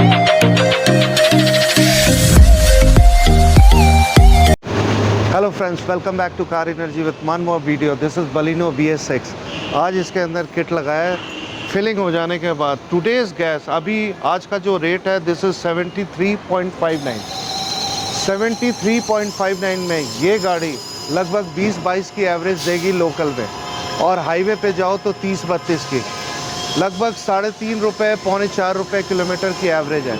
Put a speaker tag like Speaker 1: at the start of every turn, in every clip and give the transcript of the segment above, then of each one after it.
Speaker 1: Hello friends, welcome back to car energy with one more video. This is Baleno BS6। आज इसके अंदर kit लगाया है filling हो जाने के बाद। टुडेज़ गैस अभी आज का जो रेट है दिस इज़ 73.59। 73.59 में ये गाड़ी लगभग 20-22 की एवरेज देगी लोकल में, और हाईवे पे जाओ तो 30-32 की, लगभग 3.5 रुपये पौने 4 रुपये किलोमीटर की एवरेज है।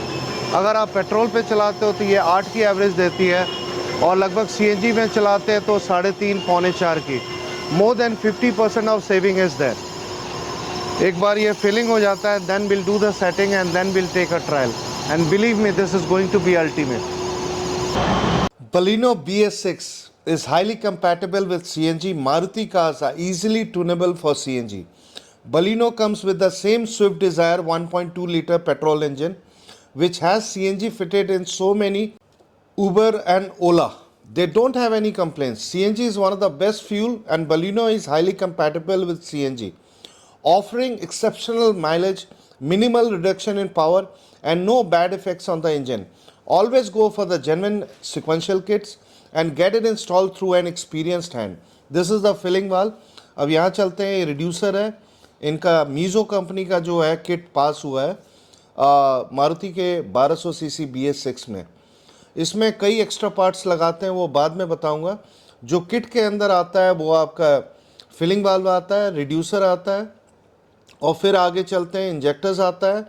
Speaker 1: अगर आप पेट्रोल पे चलाते हो तो ये 8 की एवरेज देती है, और लगभग CNG में चलाते हैं तो 3.5 पौने 4 की। More than 50% of saving is there. एक बार ये फिलिंग हो जाता है, then will do the setting and then will take a trial, and believe me this is going to be ultimate. Baleno BS6 is highly compatible with CNG. Maruti cars are easily tunable for CNG. Baleno comes with the same Swift Desire 1.2 liter petrol engine, which has CNG fitted in so many Uber and Ola. They don't have any complaints. CNG is one of the best fuel, and Baleno is highly compatible with CNG, offering exceptional mileage, minimal reduction in power, and no bad effects on the engine. Always go for the genuine sequential kits and get it installed through an experienced hand. This is the filling valve. अब यहाँ चलते हैं, ये reducer है इनका, Mizo company का जो है किट पास हुआ है मारुति के 1200 सीसी BS6 में। इसमें कई एक्स्ट्रा पार्ट्स लगाते हैं, वो बाद में बताऊंगा। जो किट के अंदर आता है वो आपका फिलिंग वाल्व आता है, रिड्यूसर आता है, और फिर आगे चलते हैं इंजेक्टर्स आता है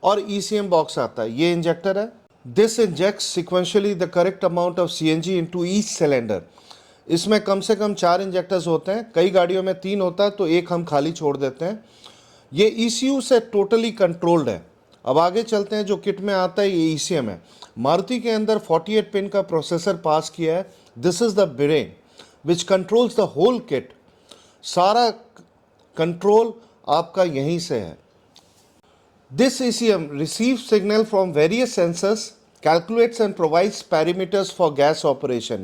Speaker 1: और ECM बॉक्स आता है। ये इंजेक्टर है। This injects sequentially the correct amount of CNG into each cylinder. इसमें कम से कम 4 इंजेक्टर्स होते हैं, कई गाड़ियों में 3 होता है तो एक हम खाली छोड़ देते हैं। ये ECU से टोटली कंट्रोल्ड है। अब आगे चलते हैं, जो किट में आता है ये ECM है। मारुति के अंदर 48 पिन का प्रोसेसर पास किया है। This is the brain which controls the whole kit. सारा कंट्रोल आपका यहीं से है। This ECM receives signal from various sensors, calculates and provides parameters for gas operation.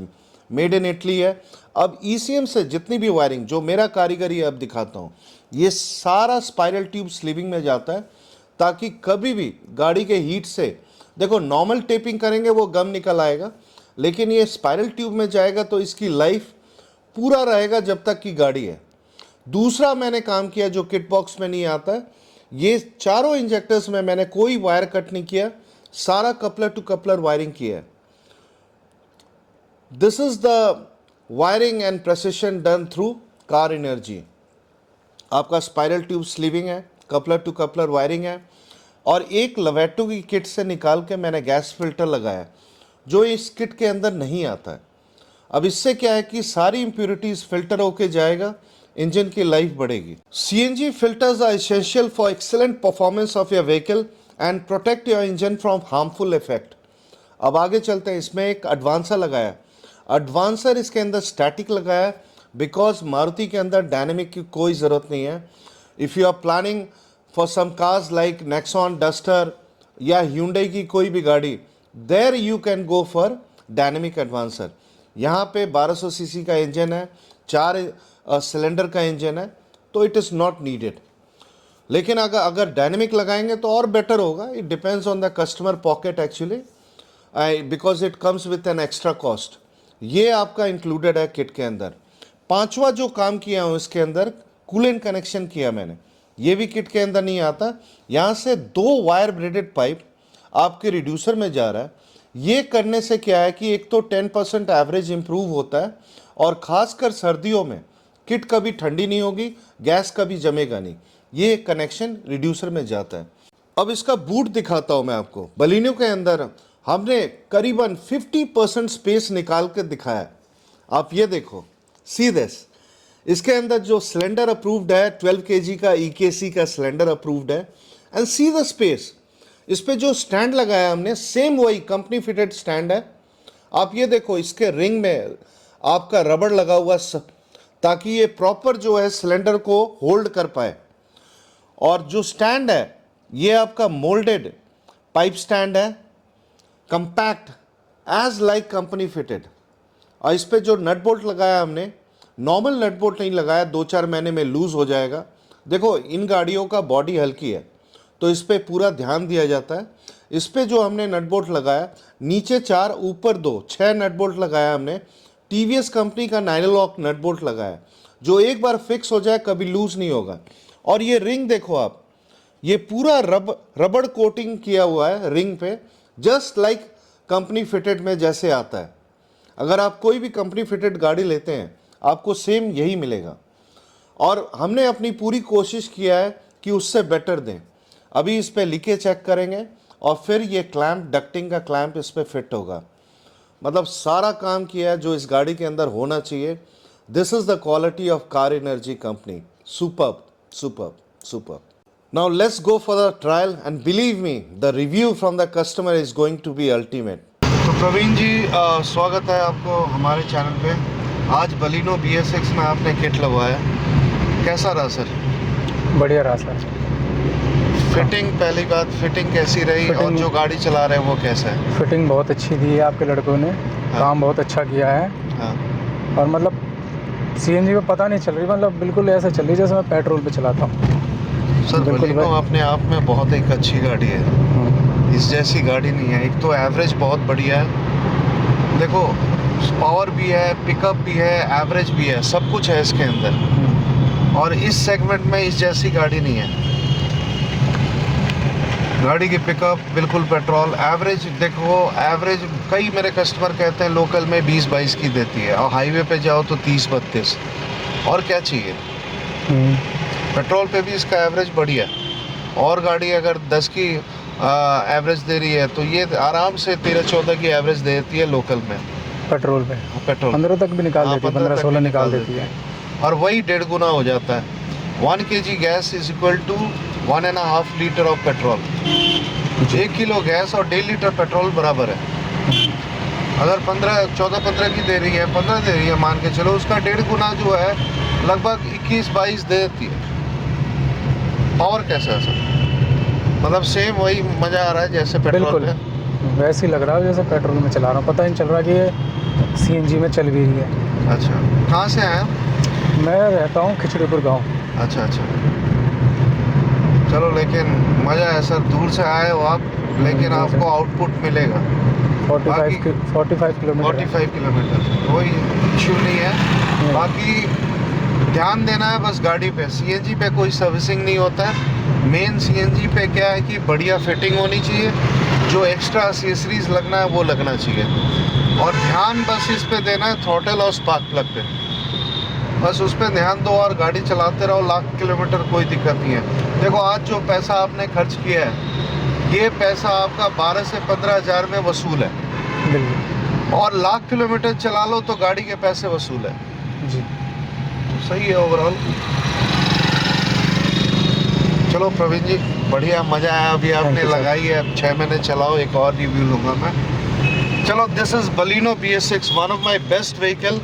Speaker 1: Made in Italy है। अब ECM से जितनी भी वायरिंग, जो मेरा कारीगरी अब दिखाता हूँ, ये सारा स्पाइरल ट्यूब स्लीविंग में जाता है, ताकि कभी भी गाड़ी के हीट से, देखो नॉर्मल टेपिंग करेंगे वो गम निकल आएगा, लेकिन ये स्पाइरल ट्यूब में जाएगा तो इसकी लाइफ पूरा रहेगा जब तक की गाड़ी है। दूसरा मैंने काम किया जो किट बॉक्स में नहीं आता है, ये चारों इंजेक्टर्स में मैंने कोई वायर कट नहीं किया, सारा कपलर टू कपलर वायरिंग किया है। This is the wiring and precision done through car energy. आपका स्पाइरल ट्यूब स्लीविंग है, कपलर टू कपलर वायरिंग है, और एक लवेटो की किट से निकाल के मैंने गैस फिल्टर लगाया जो इस किट के अंदर नहीं आता है। अब इससे क्या है कि सारी इंप्योरिटीज फिल्टर होके जाएगा, इंजन की लाइफ बढ़ेगी। CNG filters are essential for excellent performance of your vehicle and protect your engine from harmful effect. अब आगे चलते हैं, इसमें एक एडवांसर लगाया। एडवांसर इसके अंदर स्टैटिक लगाया बिकॉज मारुति के अंदर डायनेमिक की कोई ज़रूरत नहीं है। If you are planning for some cars like Nexon, Duster या Hyundai की कोई भी गाड़ी, there you can go for dynamic advancer. यहाँ पे 1200 सीसी का इंजन है, 4 सिलेंडर का इंजन है, तो इट इज़ नॉट नीडेड। लेकिन अगर डायनेमिक लगाएंगे तो और बेटर होगा। It depends on the customer pocket actually, because it comes with an extra cost. ये आपका इंक्लूडेड है किट के अंदर। पांचवा जो काम किया हूँ इसके अंदर, कूलेंट कनेक्शन किया मैंने, ये भी किट के अंदर नहीं आता। यहाँ से 2 वायर ब्रेडेड पाइप आपके रिड्यूसर में जा रहा है। ये करने से क्या है कि एक तो 10% एवरेज इम्प्रूव होता है, और ख़ासकर सर्दियों में किट कभी ठंडी नहीं होगी, गैस कभी जमेगा नहीं। ये कनेक्शन रिड्यूसर में जाता है। अब इसका बूट दिखाता हूँ मैं आपको। बलिनो के अंदर हमने करीबन 50% स्पेस निकाल कर दिखाया। आप ये देखो, सी दिस। इसके अंदर जो सिलेंडर अप्रूव्ड है 12 kg का EKC का सिलेंडर अप्रूव्ड है, एंड सी द स्पेस। इस पे जो स्टैंड लगाया हमने सेम वही कंपनी फिटेड स्टैंड है। आप ये देखो, इसके रिंग में आपका रबड़ लगा हुआ ताकि ये प्रॉपर जो है सिलेंडर को होल्ड कर पाए। और जो स्टैंड है ये आपका मोल्डेड पाइप स्टैंड है, compact as like company fitted. और इस पे जो नट बोल्ट लगाया हमने, नॉर्मल नट बोल्ट नहीं लगाया, 2-4 महीने में लूज हो जाएगा। देखो इन गाड़ियों का बॉडी हल्की है तो इस पे पूरा ध्यान दिया जाता है। इस पे जो हमने नट बोल्ट लगाया, नीचे 4 ऊपर 2, 6 नट बोल्ट लगाया हमने। टीवीएस कंपनी का नाइलॉक नट बोल्ट लगाया, जो एक बार फिक्स हो जाए कभी लूज नहीं होगा। और ये रिंग देखो आप, ये पूरा रबड़ कोटिंग किया हुआ है रिंग पे, जस्ट लाइक कंपनी फिटेड में जैसे आता है। अगर आप कोई भी कंपनी फिटेड गाड़ी लेते हैं आपको सेम यही मिलेगा। और हमने अपनी पूरी कोशिश किया है कि उससे बेटर दें। अभी इस पे लीकेज चेक करेंगे और फिर ये क्लैंप, डक्टिंग का क्लैंप इस पे फिट होगा। मतलब सारा काम किया है जो इस गाड़ी के अंदर होना चाहिए। This is the quality of car energy company. Superb, superb, superb. Now let's go for the trial and believe me, the review from the customer is going to be ultimate. तो प्रवीण जी, स्वागत है आपको हमारे चैनल पे। आज Baleno BS6 में आपने kit लगवाया, कैसा रहा सर?
Speaker 2: बढ़िया रहा सर।
Speaker 1: फिटिंग, पहली बात फिटिंग कैसी रही और जो गाड़ी चला रहे हैं वो कैसा है?
Speaker 2: फिटिंग बहुत अच्छी दी है आपके लड़कों ने।
Speaker 1: हाँ।
Speaker 2: काम बहुत अच्छा किया है।
Speaker 1: हाँ।
Speaker 2: और मतलब CNG में पता नहीं चल रही, मतलब बिल्कुल ऐसा चल रही जैसे मैं पेट्रोल पे चलाता हूँ।
Speaker 1: सर बलिनो अपने आप में बहुत एक अच्छी गाड़ी है, इस जैसी गाड़ी नहीं है। एक तो एवरेज बहुत बढ़िया है, देखो पावर भी है, पिकअप भी है, एवरेज भी है, सब कुछ है इसके अंदर। और इस सेगमेंट में इस जैसी गाड़ी नहीं है। गाड़ी की पिकअप बिल्कुल पेट्रोल, एवरेज देखो, एवरेज कई मेरे कस्टमर कहते हैं लोकल में 20-22 की देती है और हाईवे पे जाओ तो 30-32। और क्या चाहिए? पेट्रोल पे भी इसका एवरेज बढ़िया है। और गाड़ी अगर 10 की एवरेज दे रही है तो ये आराम से 13-14 की एवरेज देती है लोकल में
Speaker 2: पेट्रोल पे।
Speaker 1: पेट्रोल
Speaker 2: 15 तक भी निकाल देती है, 15-16 निकाल देती है।
Speaker 1: और वही 1.5 गुना हो जाता है। 1 kg gas is equal to 1.5 litre of petrol. 1 kilo gas और 1.5 लीटर पेट्रोल बराबर है। अगर 14-15 की दे रही है, 15 दे रही है मान के चलो, उसका 1.5 गुना जो है लगभग 21-22 दे देती है। पावर कैसा है सर? मतलब सेम वही मज़ा आ रहा है जैसे पेट्रोल में?
Speaker 2: वैसे ही लग रहा है जैसे पेट्रोल में चला रहा हूँ, पता ही नहीं चल रहा कि ये CNG में चल भी रही है।
Speaker 1: अच्छा, कहाँ से आए?
Speaker 2: मैं रहता हूँ खिचड़ीपुर गाँव।
Speaker 1: अच्छा अच्छा, चलो लेकिन मज़ा है सर, दूर से आए हो आप, लेकिन आपको आउटपुट मिलेगा।
Speaker 2: 45 किलोमीटर।
Speaker 1: 45 किलोमीटर, कोई इशू नहीं है। बाकी ध्यान देना है बस गाड़ी पे। CNG पे कोई सर्विसिंग नहीं होता है। मेन CNG पे क्या है कि बढ़िया फिटिंग होनी चाहिए, जो एक्स्ट्रा एक्सेसरीज लगना है वो लगना चाहिए। और ध्यान बस इस पे देना है थ्रॉटल और स्पार्क प्लग पे, बस उस पर ध्यान दो और गाड़ी चलाते रहो। लाख किलोमीटर कोई दिक्कत नहीं है। देखो आज जो पैसा आपने खर्च किया है, ये पैसा आपका 12 से 15 हज़ार में वसूल है। और लाख किलोमीटर चला लो तो गाड़ी के पैसे वसूल है
Speaker 2: जी।
Speaker 1: तो सही है ओवरऑल। चलो प्रवीण जी, बढ़िया, मज़ा आया। अभी आपने लगाई है, 6 महीने चलाओ, एक और रिव्यू लूँगा मैं। चलो, this is Baleno BS6, one of my best vehicle.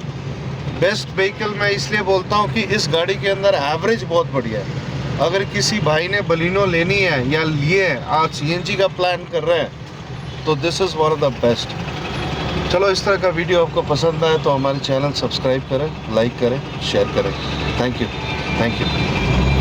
Speaker 1: Best vehicle मैं इसलिए बोलता हूँ कि इस गाड़ी के अंदर एवरेज बहुत बढ़िया है। अगर किसी भाई ने बलिनो लेनी है या लिए है, आज CNG का प्लान कर रहे हैं, तो this is one of the best. चलो, इस तरह का वीडियो आपको पसंद आए तो हमारे चैनल सब्सक्राइब करें, लाइक करें, शेयर करें। Thank you, thank you.